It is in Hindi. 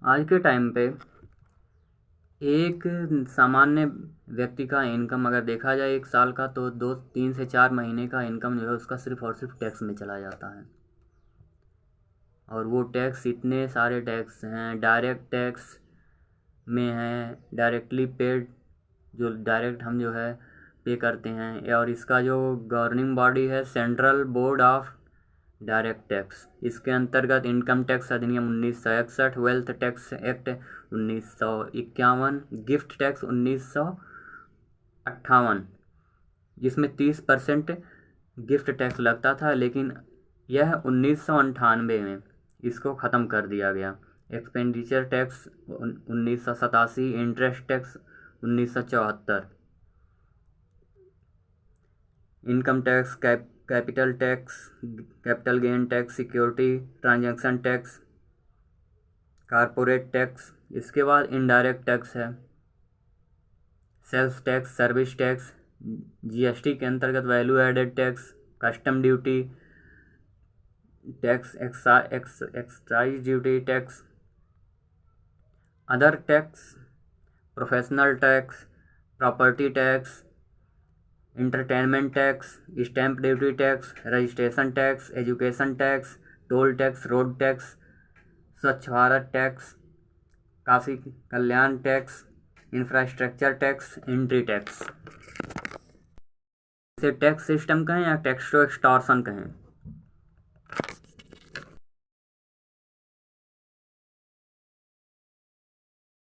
आज के टाइम पे एक सामान्य व्यक्ति का इनकम अगर देखा जाए एक साल का, तो 2 3 से 4 महीने का इनकम जो है उसका सिर्फ और सिर्फ टैक्स में चला जाता है। और वो टैक्स, इतने सारे टैक्स हैं, डायरेक्ट टैक्स में है, डायरेक्टली पेड, जो डायरेक्ट हम जो है पे करते हैं। और इसका जो गवर्निंग बॉडी है, central board of direct tax, इसके अंतर्गत इनकम टैक्स अधिनियम 1961, wealth tax act 1951, gift tax 1958, जिसमें 30% गिफ्ट टैक्स लगता था, लेकिन यह 1998 में इसको ख़त्म कर दिया गया। Expenditure tax 1987, interest tax 1974, income tax, capital tax, capital gain tax, security transaction tax, corporate tax. इसके बाद इनडायरेक्ट टैक्स है, sales tax, service tax, GST के अंतर्गत value added tax, custom duty tax, excise duty tax, other tax, professional tax, property tax, entertainment tax, stamp duty tax, registration tax, education tax, toll tax, road tax, Swachh Bharat tax, काफी कल्याण tax, infrastructure tax, entry tax. इसे टैक्स सिस्टम कहें या टैक्स टू एक्सटॉर्शन कहें,